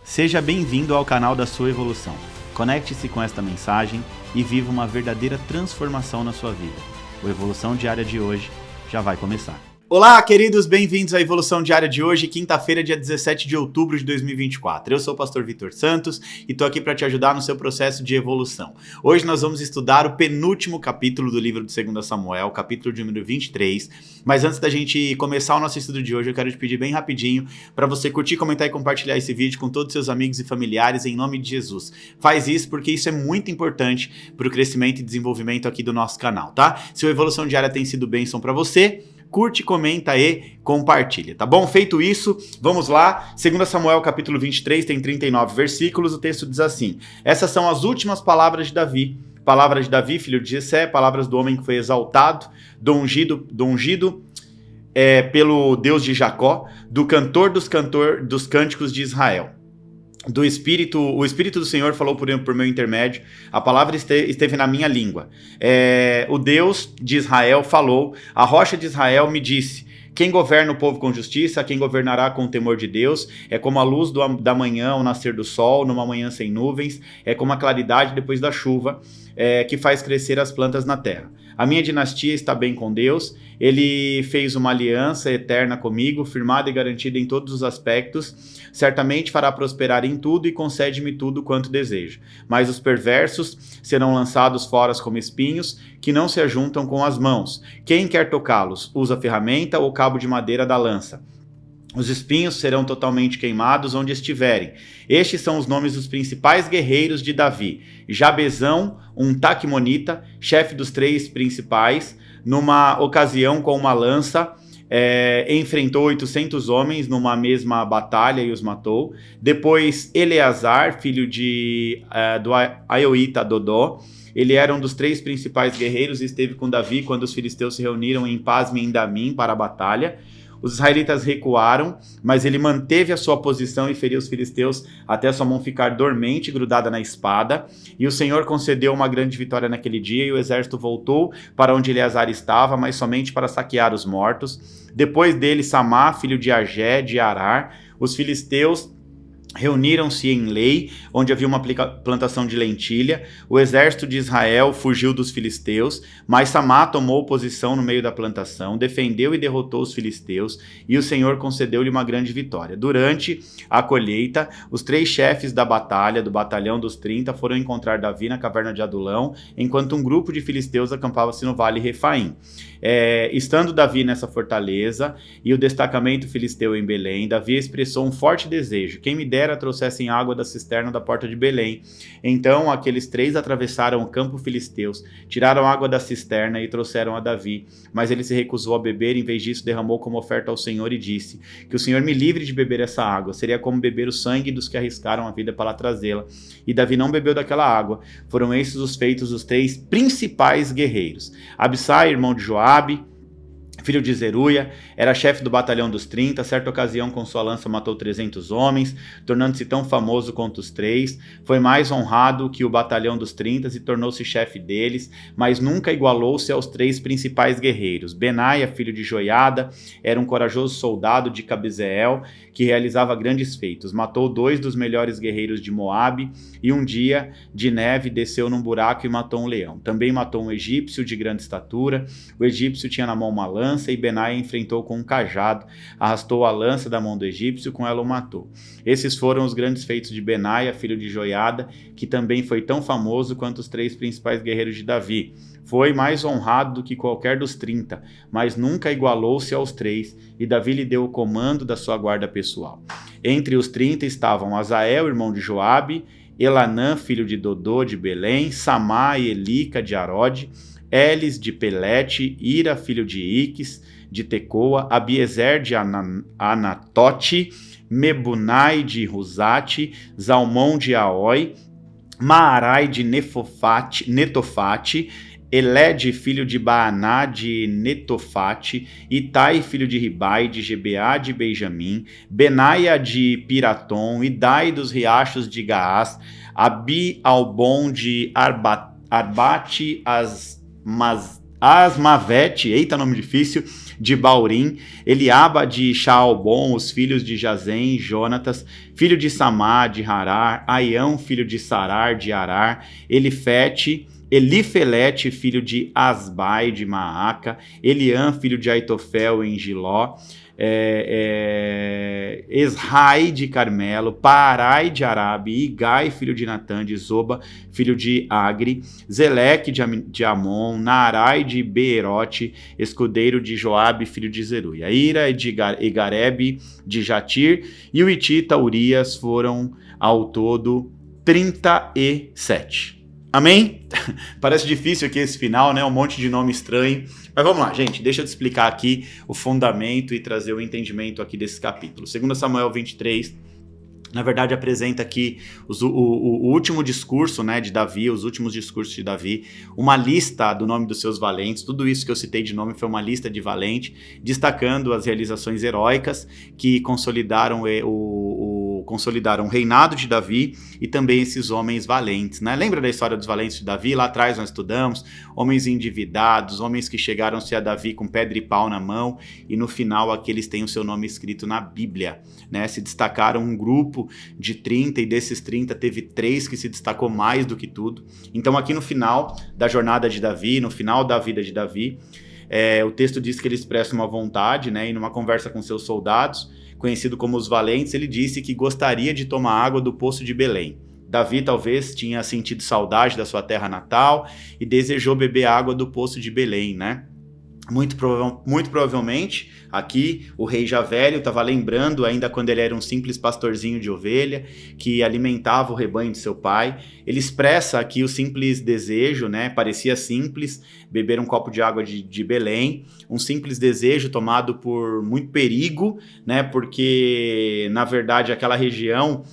Seja bem-vindo ao canal da sua evolução. Conecte-se com esta mensagem e viva uma verdadeira transformação na sua vida. O Evolução Diária de hoje já vai começar. Olá, queridos, bem-vindos à Evolução Diária de hoje, quinta-feira, dia 17 de outubro de 2024. Eu sou o pastor Vitor Santos e estou aqui para te ajudar no seu processo de evolução. Hoje nós vamos estudar o penúltimo capítulo do livro de 2 Samuel, capítulo de número 23. Mas antes da gente começar o nosso estudo de hoje, eu quero te pedir bem rapidinho para você curtir, comentar e compartilhar esse vídeo com todos os seus amigos e familiares em nome de Jesus. Faz isso porque isso é muito importante para o crescimento e desenvolvimento aqui do nosso canal, tá? Se a Evolução Diária tem sido bênção para você, curte, comenta e compartilha, tá bom? Feito isso, vamos lá. 2 Samuel capítulo 23 tem 39 versículos, o texto diz assim: essas são as últimas palavras de Davi, filho de Jessé, palavras do homem que foi exaltado, do ungido pelo Deus de Jacó, do cantor dos cânticos de Israel. O Espírito do Senhor falou por meu intermédio, a palavra esteve na minha língua. O Deus de Israel falou, a rocha de Israel me disse: quem governa o povo com justiça, quem governará com o temor de Deus, é como a luz da manhã ao nascer do sol, numa manhã sem nuvens, é como a claridade depois da chuva, que faz crescer as plantas na terra. A minha dinastia está bem com Deus, ele fez uma aliança eterna comigo, firmada e garantida em todos os aspectos, certamente fará prosperar em tudo e concede-me tudo quanto desejo. Mas os perversos serão lançados fora como espinhos, que não se ajuntam com as mãos. Quem quer tocá-los, usa a ferramenta ou cabo de madeira da lança. Os espinhos serão totalmente queimados onde estiverem. Estes são os nomes dos principais guerreiros de Davi. Jabezão, um taquimonita, chefe dos 3 principais, numa ocasião com uma lança, enfrentou 800 homens numa mesma batalha e os matou. Depois Eleazar, filho do Aioíta Dodó. Ele era um dos 3 principais guerreiros e esteve com Davi quando os filisteus se reuniram em Pas-me-Damim para a batalha. Os israelitas recuaram, mas ele manteve a sua posição e feriu os filisteus até sua mão ficar dormente, grudada na espada. E o Senhor concedeu uma grande vitória naquele dia, e o exército voltou para onde Eleazar estava, mas somente para saquear os mortos. Depois dele, Samá, filho de Agé, de Arar, os filisteus reuniram-se em Lei, onde havia uma plantação de lentilha. O exército de Israel fugiu dos filisteus, mas Samá tomou posição no meio da plantação, defendeu e derrotou os filisteus, e o Senhor concedeu-lhe uma grande vitória. Durante a colheita, os 3 chefes da batalha, do batalhão dos 30, foram encontrar Davi na caverna de Adulão, enquanto um grupo de filisteus acampava-se no vale Refaim. Estando Davi nessa fortaleza e o destacamento filisteu em Belém, Davi expressou um forte desejo: quem me dera trouxessem água da cisterna da porta de Belém. Então aqueles 3 atravessaram o campo filisteus, tiraram água da cisterna e trouxeram a Davi, mas ele se recusou a beber. Em vez disso, derramou como oferta ao Senhor e disse: que o Senhor me livre de beber essa água, seria como beber o sangue dos que arriscaram a vida para trazê-la. E Davi não bebeu daquela água. Foram esses os feitos dos 3 principais guerreiros. Abissai, irmão de Joabe, filho de Zeruia, era chefe do batalhão dos 30, certa ocasião com sua lança matou 300 homens, tornando-se tão famoso quanto os 3, foi mais honrado que o batalhão dos 30 e tornou-se chefe deles, mas nunca igualou-se aos 3 principais guerreiros. Benaia, filho de Joiada, era um corajoso soldado de Cabzeel, que realizava grandes feitos, matou 2 dos melhores guerreiros de Moabe, e um dia de neve desceu num buraco e matou um leão. Também matou um egípcio de grande estatura. O egípcio tinha na mão uma lança, e Benaia enfrentou com um cajado, arrastou a lança da mão do egípcio, com ela o matou. Esses foram os grandes feitos de Benaia, filho de Joiada, que também foi tão famoso quanto os 3 principais guerreiros de Davi. Foi mais honrado do que qualquer dos 30, mas nunca igualou-se aos 3, e Davi lhe deu o comando da sua guarda pessoal. Entre os 30 estavam Azael, irmão de Joabe, Elanã, filho de Dodô de Belém, Samá e Elica de Arode, Elis de Pelete, Ira, filho de Iques, de Tecoa, Abiezer de Anatote, Mebunai de Ruzate, Zalmão de Aoi, Maarai de Netofate, Elede, filho de Baaná de Netofate, Itai, filho de Ribai, de Gebeá de Benjamim, Benaia de Piratom, Idai dos riachos de Gaás, Abi-Albon de Arbate, Asmavete, eita nome difícil, de Baurim, Eliaba de Shaalbon, os filhos de Jazem, Jonatas, filho de Samá, de Harar, Aião, filho de Sarar, de Arar, Elifelete, filho de Asbai, de Maaca, Eliã, filho de Aitofel, em Giló, Esrai de Carmelo, Parai de Arabe, Igai, filho de Natã, de Zoba, filho de Agri, Zeleque de Amon, Naarai de Beerote, escudeiro de Joabe, filho de Zerui, Ira de Garebe de Jatir, e o Itita Urias. Foram ao todo 37. Amém? Parece difícil aqui esse final, né? Um monte de nome estranho. Mas vamos lá, gente. Deixa eu te explicar aqui o fundamento e trazer o entendimento aqui desse capítulo. 2 Samuel 23, na verdade, apresenta aqui o último discurso, né, de Davi, os últimos discursos de Davi, uma lista do nome dos seus valentes. Tudo isso que eu citei de nome foi uma lista de valente, destacando as realizações heróicas que consolidaram o reinado de Davi e também esses homens valentes, né? Lembra da história dos valentes de Davi? Lá atrás nós estudamos homens endividados, homens que chegaram-se a Davi com pedra e pau na mão e no final aqueles têm o seu nome escrito na Bíblia, né? Se destacaram um grupo de 30 e desses 30 teve 3 que se destacou mais do que tudo. Então aqui no final da jornada de Davi, no final da vida de Davi, o texto diz que ele expressa uma vontade, né? E numa conversa com seus soldados, conhecido como os valentes, ele disse que gostaria de tomar água do poço de Belém. Davi talvez tinha sentido saudade da sua terra natal e desejou beber água do poço de Belém, né? Muito provavelmente, aqui, o rei já velho estava lembrando, ainda quando ele era um simples pastorzinho de ovelha, que alimentava o rebanho de seu pai. Ele expressa aqui o simples desejo, né? Parecia simples, beber um copo de água de Belém, um simples desejo tomado por muito perigo, né? Porque, na verdade, aquela região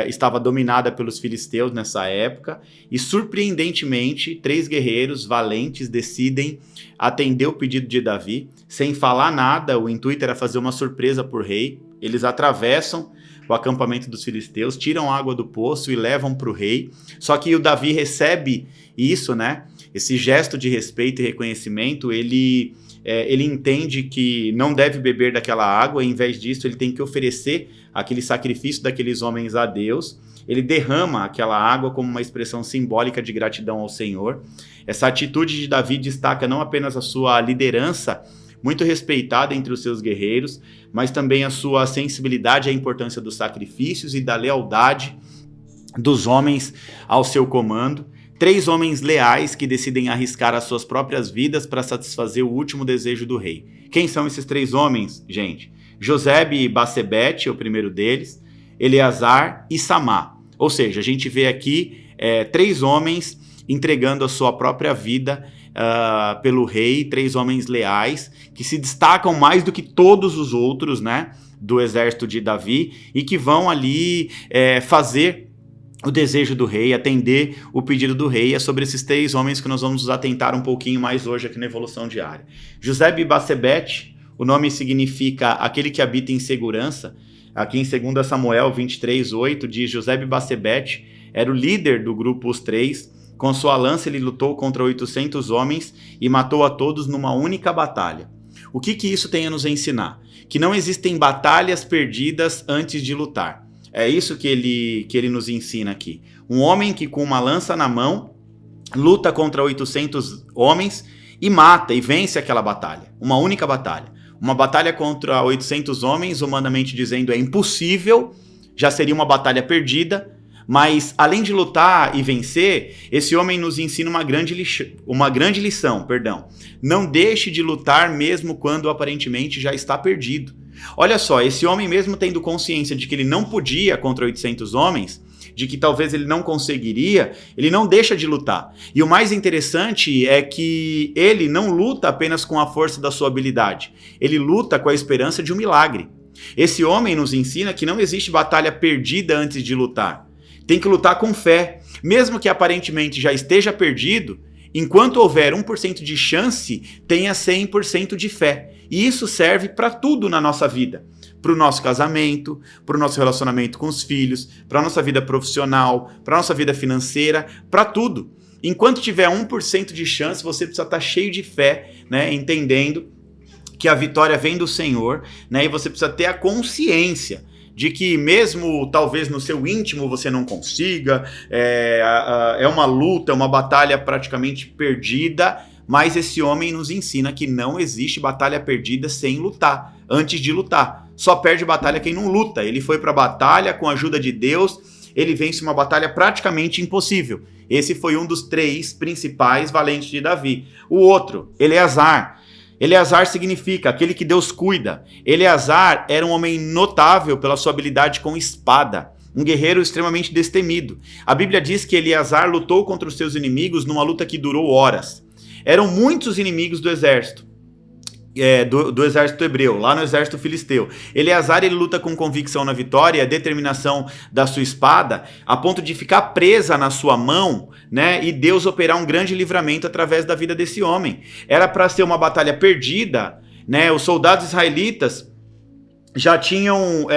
estava dominada pelos filisteus nessa época, e surpreendentemente, 3 guerreiros valentes decidem atender o pedido de Davi, sem falar nada. O intuito era fazer uma surpresa por rei. Eles atravessam o acampamento dos filisteus, tiram água do poço e levam para o rei. Só que o Davi recebe isso, né? Esse gesto de respeito e reconhecimento, ele entende que não deve beber daquela água, e em vez disso ele tem que oferecer aquele sacrifício daqueles homens a Deus. Ele derrama aquela água como uma expressão simbólica de gratidão ao Senhor. Essa atitude de Davi destaca não apenas a sua liderança, muito respeitada entre os seus guerreiros, mas também a sua sensibilidade à importância dos sacrifícios e da lealdade dos homens ao seu comando. 3 homens leais que decidem arriscar as suas próprias vidas para satisfazer o último desejo do rei. Quem são esses 3 homens, gente? Josebe e Basebete, o primeiro deles, Eleazar e Samá. Ou seja, a gente vê aqui 3 homens entregando a sua própria vida pelo rei, 3 homens leais, que se destacam mais do que todos os outros, né, do exército de Davi, e que vão ali fazer o desejo do rei, atender o pedido do rei. É sobre esses 3 homens que nós vamos nos atentar um pouquinho mais hoje aqui na Evolução Diária. Josebe e Basebete, o nome significa aquele que habita em segurança. Aqui em 2 Samuel 23:8 diz: Josebe e Basebete era o líder do grupo Os 3. Com sua lança ele lutou contra 800 homens e matou a todos numa única batalha. O que isso tem a nos ensinar? Que não existem batalhas perdidas antes de lutar. É isso que ele nos ensina aqui. Um homem que com uma lança na mão luta contra 800 homens e mata e vence aquela batalha. Uma única batalha. Uma batalha contra 800 homens, humanamente dizendo, é impossível, já seria uma batalha perdida. Mas, além de lutar e vencer, esse homem nos ensina uma grande lição. Não deixe de lutar mesmo quando aparentemente já está perdido. Olha só, esse homem, mesmo tendo consciência de que ele não podia contra 800 homens, de que talvez ele não conseguiria, ele não deixa de lutar. E o mais interessante é que ele não luta apenas com a força da sua habilidade, ele luta com a esperança de um milagre. Esse homem nos ensina que não existe batalha perdida antes de lutar. Tem que lutar com fé, mesmo que aparentemente já esteja perdido. Enquanto houver 1% de chance, tenha 100% de fé. E isso serve para tudo na nossa vida. Para o nosso casamento, para o nosso relacionamento com os filhos, para a nossa vida profissional, para a nossa vida financeira, para tudo. Enquanto tiver 1% de chance, você precisa estar cheio de fé, né, entendendo que a vitória vem do Senhor, né? E você precisa ter a consciência de que mesmo talvez no seu íntimo você não consiga, é uma luta, uma batalha praticamente perdida, mas esse homem nos ensina que não existe batalha perdida sem lutar, antes de lutar. Só perde batalha quem não luta. Ele foi para a batalha com a ajuda de Deus, ele vence uma batalha praticamente impossível. Esse foi um dos 3 principais valentes de Davi. O outro, Eleazar. Eleazar significa aquele que Deus cuida. Eleazar era um homem notável pela sua habilidade com espada, um guerreiro extremamente destemido. A Bíblia diz que Eleazar lutou contra os seus inimigos numa luta que durou horas. Eram muitos inimigos do exército. Do exército hebreu, lá no exército filisteu. Eleazar, ele luta com convicção na vitória e a determinação da sua espada, a ponto de ficar presa na sua mão, né, e Deus operar um grande livramento através da vida desse homem. Era para ser uma batalha perdida, né, os soldados israelitas já tinham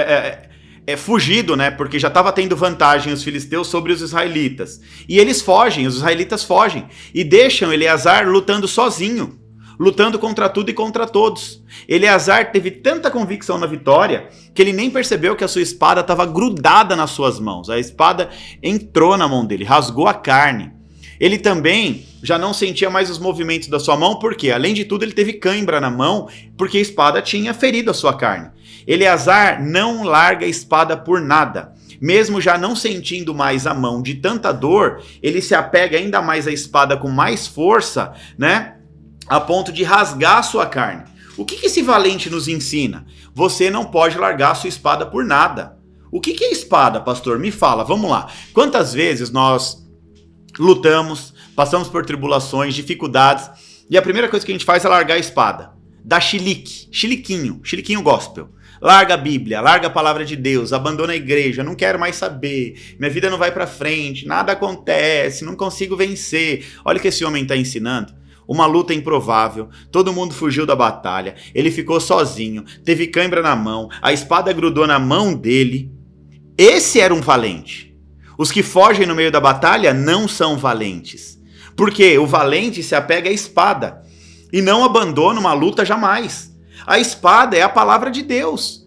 fugido, né, porque já estava tendo vantagem os filisteus sobre os israelitas. E eles fogem, os israelitas fogem, e deixam Eleazar lutando sozinho, lutando contra tudo e contra todos. Eleazar teve tanta convicção na vitória que ele nem percebeu que a sua espada estava grudada nas suas mãos. A espada entrou na mão dele, rasgou a carne. Ele também já não sentia mais os movimentos da sua mão, porque além de tudo ele teve cãibra na mão, porque a espada tinha ferido a sua carne. Eleazar não larga a espada por nada. Mesmo já não sentindo mais a mão de tanta dor, ele se apega ainda mais à espada com mais força, né? A ponto de rasgar a sua carne. O que esse valente nos ensina? Você não pode largar a sua espada por nada. O que é espada, pastor? Me fala, vamos lá. Quantas vezes nós lutamos, passamos por tribulações, dificuldades, e a primeira coisa que a gente faz é largar a espada. Dá chiliquinho gospel. Larga a Bíblia, larga a palavra de Deus, abandona a igreja, não quero mais saber, minha vida não vai pra frente, nada acontece, não consigo vencer. Olha o que esse homem está ensinando. Uma luta improvável, todo mundo fugiu da batalha, ele ficou sozinho, teve cãibra na mão, a espada grudou na mão dele. Esse era um valente. Os que fogem no meio da batalha não são valentes, porque o valente se apega à espada e não abandona uma luta jamais. A espada é a palavra de Deus.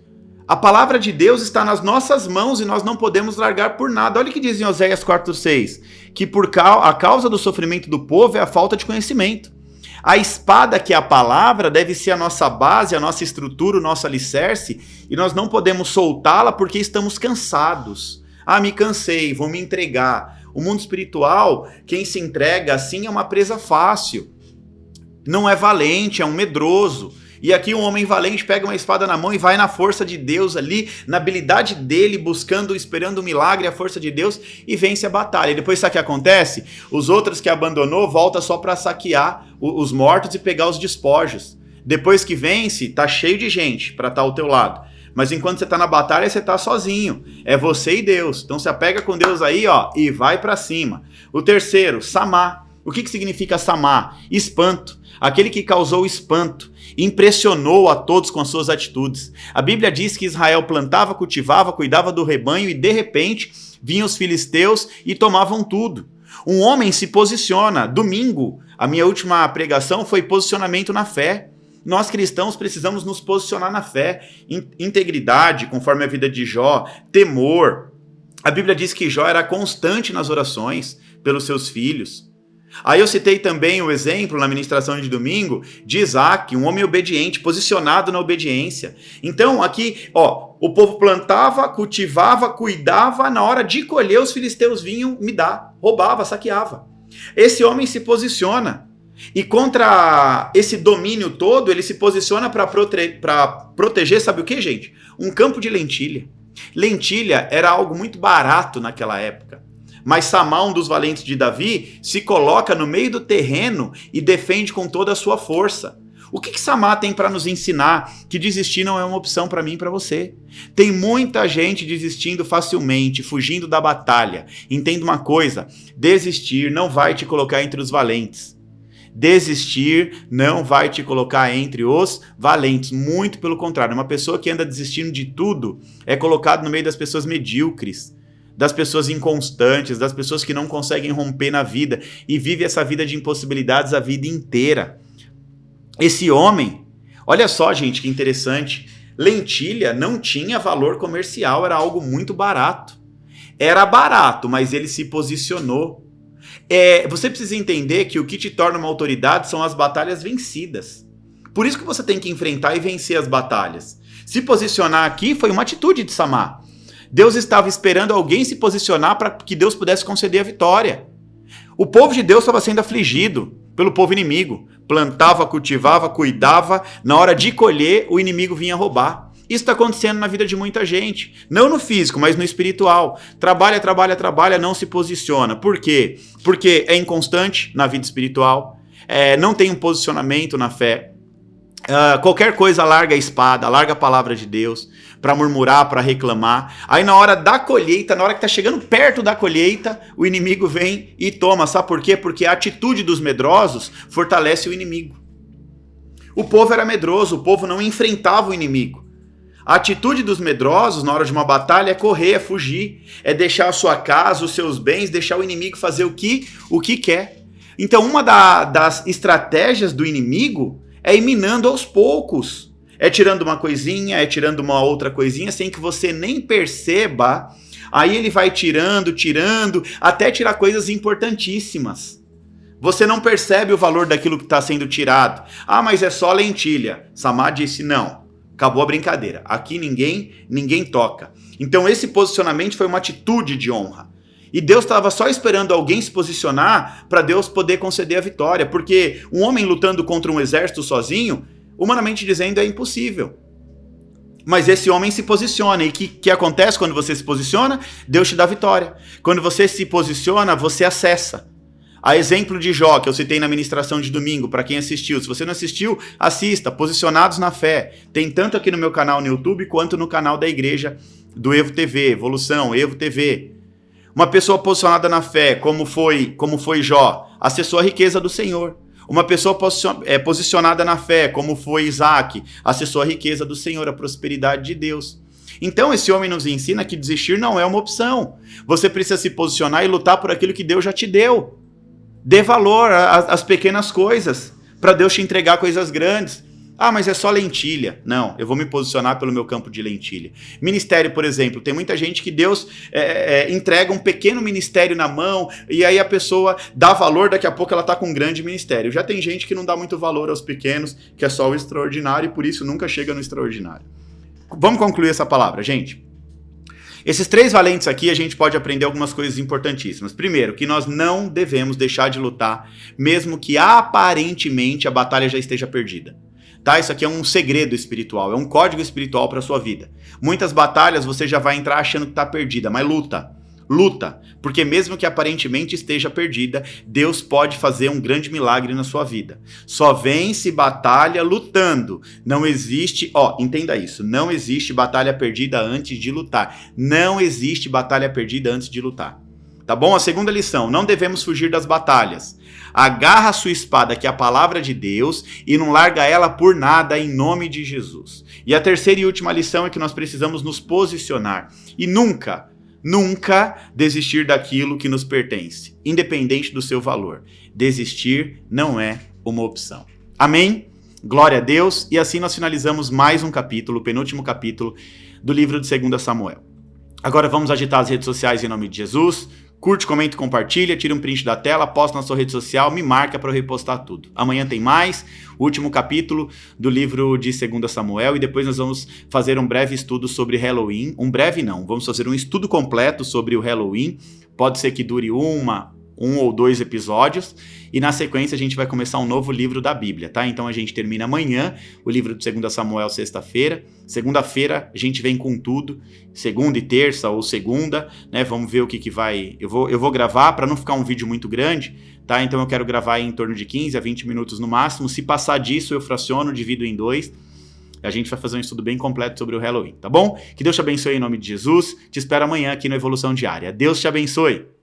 A palavra de Deus está nas nossas mãos e nós não podemos largar por nada. Olha o que diz em Oséias 4:6, que a causa do sofrimento do povo é a falta de conhecimento. A espada, que é a palavra, deve ser a nossa base, a nossa estrutura, o nosso alicerce, e nós não podemos soltá-la porque estamos cansados. Ah, me cansei, vou me entregar. O mundo espiritual, quem se entrega assim é uma presa fácil. Não é valente, é um medroso. E aqui um homem valente pega uma espada na mão e vai na força de Deus ali, na habilidade dele, buscando, esperando o milagre, a força de Deus, e vence a batalha. E depois sabe o que acontece? Os outros que abandonou voltam só para saquear os mortos e pegar os despojos. Depois que vence, tá cheio de gente para estar ao teu lado. Mas enquanto você tá na batalha, você tá sozinho. É você e Deus. Então se apega com Deus aí, ó, e vai para cima. O terceiro, Samá. O que significa Samá? Espanto. Aquele que causou espanto. Impressionou a todos com as suas atitudes. A Bíblia diz que Israel plantava, cultivava, cuidava do rebanho e de repente vinham os filisteus e tomavam tudo. Um homem se posiciona. Domingo, a minha última pregação foi posicionamento na fé. Nós cristãos precisamos nos posicionar na fé, integridade, conforme a vida de Jó, temor. A Bíblia diz que Jó era constante nas orações pelos seus filhos. Aí eu citei também o exemplo na ministração de domingo de Isaac, um homem obediente, posicionado na obediência. Então aqui, ó, o povo plantava, cultivava, cuidava, na hora de colher os filisteus vinham me dar, roubava, saqueava. Esse homem se posiciona e contra esse domínio todo ele se posiciona para proteger, sabe o que, gente? Um campo de lentilha. Lentilha era algo muito barato naquela época. Mas Samá, um dos valentes de Davi, se coloca no meio do terreno e defende com toda a sua força. O que Samá tem para nos ensinar? Que desistir não é uma opção para mim e para você. Tem muita gente desistindo facilmente, fugindo da batalha. Entenda uma coisa, desistir não vai te colocar entre os valentes. Desistir não vai te colocar entre os valentes. Muito pelo contrário, uma pessoa que anda desistindo de tudo é colocada no meio das pessoas medíocres, das pessoas inconstantes, das pessoas que não conseguem romper na vida e vive essa vida de impossibilidades a vida inteira. Esse homem, Olha só, gente, que interessante. Lentilha não tinha valor comercial, era algo muito barato. Era barato, mas ele se posicionou. Você precisa entender que o que te torna uma autoridade são as batalhas vencidas. Por isso que você tem que enfrentar e vencer as batalhas. Se posicionar aqui foi uma atitude de Samar. Deus estava esperando alguém se posicionar para que Deus pudesse conceder a vitória. O povo de Deus estava sendo afligido pelo povo inimigo. Plantava, cultivava, cuidava. Na hora de colher, o inimigo vinha roubar. Isso está acontecendo na vida de muita gente. Não no físico, mas no espiritual. Trabalha, trabalha, trabalha, não se posiciona. Por quê? Porque é inconstante na vida espiritual. Não tem um posicionamento na fé. Qualquer coisa larga a espada, larga a palavra de Deus para murmurar, para reclamar. Aí na hora da colheita, na hora que está chegando perto da colheita, o inimigo vem e toma. Sabe por quê? Porque a atitude dos medrosos fortalece o inimigo. O povo era medroso, o povo não enfrentava o inimigo. A atitude dos medrosos na hora de uma batalha é correr, é fugir, é deixar a sua casa, os seus bens, deixar o inimigo fazer o que quer. Então uma das estratégias do inimigo é ir minando aos poucos. É tirando uma coisinha, é tirando uma outra coisinha, sem que você nem perceba. Aí ele vai tirando, até tirar coisas importantíssimas. Você não percebe o valor daquilo que está sendo tirado. Ah, mas é só lentilha. Samar disse, não, acabou a brincadeira. Aqui ninguém toca. Então esse posicionamento foi uma atitude de honra. E Deus estava só esperando alguém se posicionar para Deus poder conceder a vitória. Porque um homem lutando contra um exército sozinho, humanamente dizendo, é impossível. Mas esse homem se posiciona. E o que acontece quando você se posiciona? Deus te dá vitória. Quando você se posiciona, você acessa. A exemplo de Jó, que eu citei na ministração de domingo, para quem assistiu. Se você não assistiu, assista, Posicionados na Fé. Tem tanto aqui no meu canal no YouTube, quanto no canal da igreja do Evo TV, Evolução, Evo TV. Uma pessoa posicionada na fé, como foi Jó, acessou a riqueza do Senhor. Uma pessoa posicionada na fé, como foi Isaac, acessou a riqueza do Senhor, a prosperidade de Deus. Então esse homem nos ensina que desistir não é uma opção. Você precisa se posicionar e lutar por aquilo que Deus já te deu. Dê valor às pequenas coisas, para Deus te entregar coisas grandes. Ah, mas é só lentilha. Não, eu vou me posicionar pelo meu campo de lentilha. Ministério, por exemplo, tem muita gente que Deus entrega um pequeno ministério na mão e aí a pessoa dá valor, daqui a pouco ela está com um grande ministério. Já tem gente que não dá muito valor aos pequenos, que é só o extraordinário e por isso nunca chega no extraordinário. Vamos concluir essa palavra, gente. Esses 3 valentes aqui, a gente pode aprender algumas coisas importantíssimas. Primeiro, que nós não devemos deixar de lutar, mesmo que aparentemente a batalha já esteja perdida. Tá? Isso aqui é um segredo espiritual, é um código espiritual para a sua vida. Muitas batalhas você já vai entrar achando que está perdida, mas luta, porque mesmo que aparentemente esteja perdida, Deus pode fazer um grande milagre na sua vida. Só vence batalha lutando. Não existe, entenda isso, não existe batalha perdida antes de lutar. Não existe batalha perdida antes de lutar. Tá bom? A segunda lição, não devemos fugir das batalhas. Agarra a sua espada, que é a palavra de Deus, e não larga ela por nada, em nome de Jesus. E a terceira e última lição é que nós precisamos nos posicionar. E nunca desistir daquilo que nos pertence, independente do seu valor. Desistir não é uma opção. Amém? Glória a Deus. E assim nós finalizamos mais um capítulo, o penúltimo capítulo do livro de 2 Samuel. Agora vamos agitar as redes sociais em nome de Jesus. Curte, comenta e compartilha, tira um print da tela, posta na sua rede social, me marca para eu repostar tudo. Amanhã tem mais, o último capítulo do livro de 2 Samuel, e depois nós vamos fazer um breve estudo sobre Halloween. Um breve não, vamos fazer um estudo completo sobre o Halloween. Pode ser que dure um ou 2 episódios, e na sequência a gente vai começar um novo livro da Bíblia, tá? Então a gente termina amanhã o livro de 2 Samuel, sexta-feira. Segunda-feira a gente vem com tudo, segunda e terça ou segunda, né? Vamos ver o que vai... Eu vou gravar para não ficar um vídeo muito grande, tá? Então eu quero gravar em torno de 15 a 20 minutos no máximo. Se passar disso eu fraciono, divido em 2. A gente vai fazer um estudo bem completo sobre o Halloween, tá bom? Que Deus te abençoe em nome de Jesus. Te espero amanhã aqui no Evolução Diária. Deus te abençoe!